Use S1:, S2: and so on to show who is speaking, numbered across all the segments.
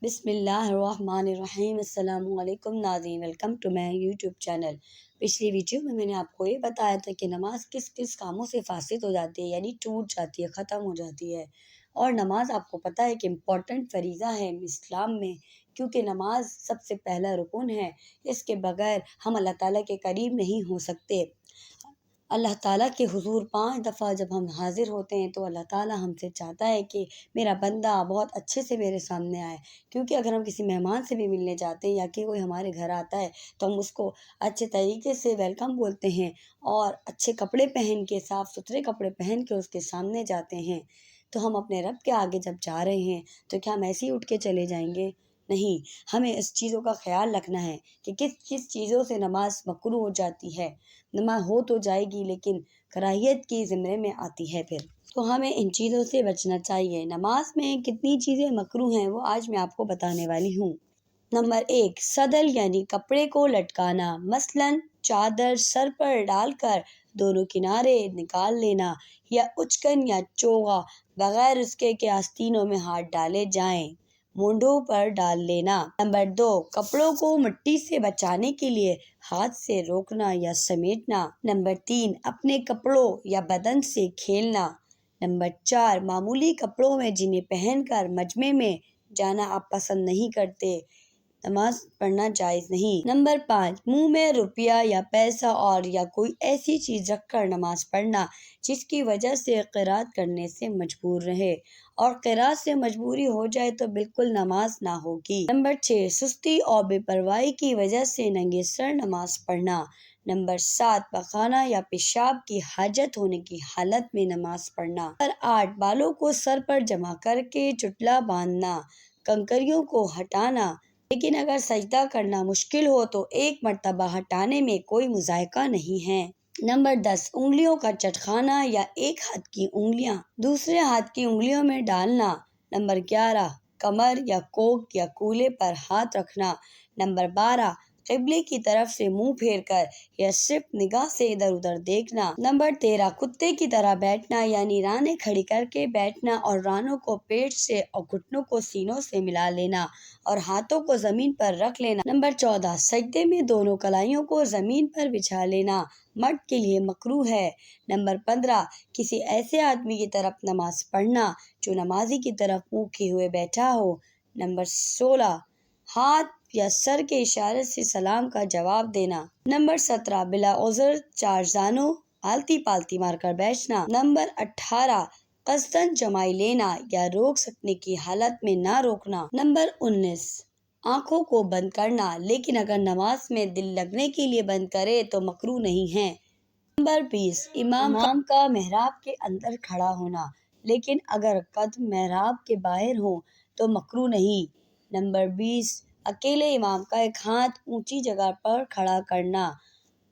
S1: بسم اللہ الرحمن الرحیم۔ السلام علیکم ناظرین، welcome to my YouTube channel. پچھلی ویڈیو میں نے آپ کو یہ بتایا تھا کہ نماز کس کس کاموں سے فاسد ہو جاتی ہے، یعنی ٹوٹ جاتی ہے، ختم ہو جاتی ہے۔ اور نماز آپ کو پتہ ہے کہ امپورٹنٹ فریضہ ہے اسلام میں، کیونکہ نماز سب سے پہلا رکن ہے۔ اس کے بغیر ہم اللہ تعالیٰ کے قریب نہیں ہو سکتے۔ اللہ تعالیٰ کے حضور 5 دفعہ جب ہم حاضر ہوتے ہیں تو اللہ تعالیٰ ہم سے چاہتا ہے کہ میرا بندہ بہت اچھے سے میرے سامنے آئے، کیونکہ اگر ہم کسی مہمان سے بھی ملنے جاتے ہیں یا کہ کوئی ہمارے گھر آتا ہے تو ہم اس کو اچھے طریقے سے ویلکم بولتے ہیں اور اچھے کپڑے پہن کے، صاف ستھرے کپڑے پہن کے اس کے سامنے جاتے ہیں۔ تو ہم اپنے رب کے آگے جب جا رہے ہیں تو کیا ہم ایسے ہی اٹھ کے چلے جائیں گے؟ نہیں، ہمیں اس چیزوں کا خیال رکھنا ہے کہ کس کس چیزوں سے نماز مکروہ ہو جاتی ہے۔ نماز ہو تو جائے گی لیکن کراہیت کی زمرے میں آتی ہے پھر، تو ہمیں ان چیزوں سے بچنا چاہیے۔ نماز میں کتنی چیزیں مکروہ ہیں وہ آج میں آپ کو بتانے والی ہوں۔ نمبر 1، صدل یعنی کپڑے کو لٹکانا، مثلاً چادر سر پر ڈال کر دونوں کنارے نکال لینا، یا اچکن یا چوغا بغیر اس کے کہ آستینوں میں ہاتھ ڈالے جائیں، مونڈھوں پر ڈال لینا۔ نمبر 2، کپڑوں کو مٹی سے بچانے کے لیے ہاتھ سے روکنا یا سمیٹنا۔ نمبر 3، اپنے کپڑوں یا بدن سے کھیلنا۔ نمبر 4، معمولی کپڑوں میں جنہیں پہن کر مجمع میں جانا آپ پسند نہیں کرتے، نماز پڑھنا جائز نہیں۔ نمبر 5، منہ میں روپیہ یا پیسہ اور یا کوئی ایسی چیز رکھ کر نماز پڑھنا جس کی وجہ سے قرات کرنے سے مجبور رہے، اور قرات سے مجبوری ہو جائے تو بالکل نماز نہ ہوگی۔ نمبر 6، سستی اور بے پرواہی کی وجہ سے ننگے سر نماز پڑھنا۔ نمبر 7، پخانہ یا پیشاب کی حاجت ہونے کی حالت میں نماز پڑھنا۔ نمبر 8، بالوں کو سر پر جمع کر کے چٹلا باندھنا، کنکریوں کو ہٹانا، لیکن اگر سجدہ کرنا مشکل ہو تو ایک مرتبہ ہٹانے میں کوئی مضائقہ نہیں ہے۔ نمبر 10، انگلیوں کا چٹخانا یا ایک ہاتھ کی انگلیاں دوسرے ہاتھ کی انگلیوں میں ڈالنا۔ نمبر 11، کمر یا کوکھ یا کولے پر ہاتھ رکھنا۔ نمبر 12، قبلے کی طرف سے منہ پھیر کر یا صرف نگاہ سے ادھر ادھر دیکھنا۔ نمبر 13، کتے کی طرح بیٹھنا، یعنی رانیں کھڑی کر کے بیٹھنا اور رانوں کو پیٹ سے اور گھٹنوں کو سینوں سے ملا لینا اور ہاتھوں کو زمین پر رکھ لینا۔ نمبر 14، سجدے میں دونوں کلائیوں کو زمین پر بچھا لینا، مرد کے لیے مکروہ ہے۔ نمبر 15، کسی ایسے آدمی کی طرف نماز پڑھنا جو نمازی کی طرف منہ کیے ہوئے بیٹھا ہو۔ نمبر 16، ہاتھ یا سر کے اشارے سے سلام کا جواب دینا۔ نمبر 17، بلا عذر چار زانوں آلتی پالتی مار کر بیٹھنا۔ نمبر 18، قصداً جمائی لینا یا روک سکنے کی حالت میں نہ روکنا۔ نمبر 19، آنکھوں کو بند کرنا، لیکن اگر نماز میں دل لگنے کے لیے بند کرے تو مکروہ نہیں ہے۔ نمبر 20، امام کا محراب کے اندر کھڑا ہونا، لیکن اگر قدم محراب کے باہر ہوں تو مکروہ نہیں۔ نمبر 20، اکیلے امام کا ایک ہاتھ اونچی جگہ پر کھڑا کرنا،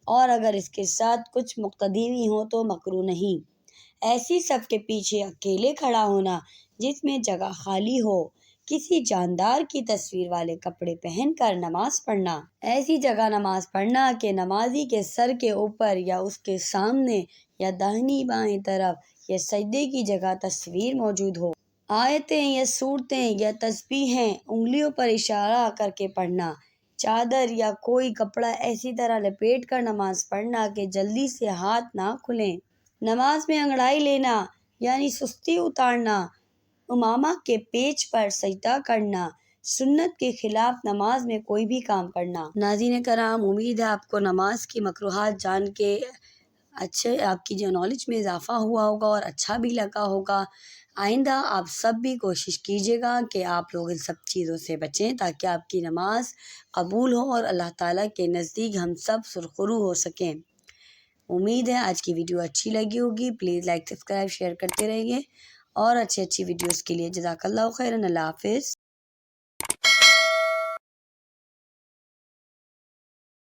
S1: اور اگر اس کے ساتھ کچھ مقتدی بھی ہوں تو مکروہ نہیں۔ ایسی صف کے پیچھے اکیلے کھڑا ہونا جس میں جگہ خالی ہو، کسی جاندار کی تصویر والے کپڑے پہن کر نماز پڑھنا۔ ایسی جگہ نماز پڑھنا کہ نمازی کے سر کے اوپر یا اس کے سامنے یا داہنی بائیں طرف یا سجدے کی جگہ تصویر موجود ہو۔ آیتیں یا سورتیں یا تسبیحیں انگلیوں پر اشارہ کر کے پڑھنا۔ چادر یا کوئی کپڑا ایسی طرح لپیٹ کر نماز پڑھنا کہ جلدی سے ہاتھ نہ کھلیں۔ نماز میں انگڑائی لینا یعنی سستی اتارنا، امامہ کے پیچ پر سجدہ کرنا، سنت کے خلاف نماز میں کوئی بھی کام کرنا۔ ناظرین کرام، امید ہے آپ کو نماز کی مکروہات جان کے آپ کی جو نالج میں اضافہ ہوا ہوگا اور اچھا بھی لگا ہوگا۔ آئندہ آپ سب بھی کوشش کیجیے گا کہ آپ لوگ ان سب چیزوں سے بچیں تاکہ آپ کی نماز قبول ہو اور اللہ تعالیٰ کے نزدیک ہم سب سرخرو ہو سکیں۔ امید ہے آج کی ویڈیو اچھی لگی ہوگی۔ پلیز لائک، سبسکرائب، شیئر کرتے رہیے اور اچھی ویڈیوز کے لیے جزاک اللہ خیراً۔ اللہ حافظ۔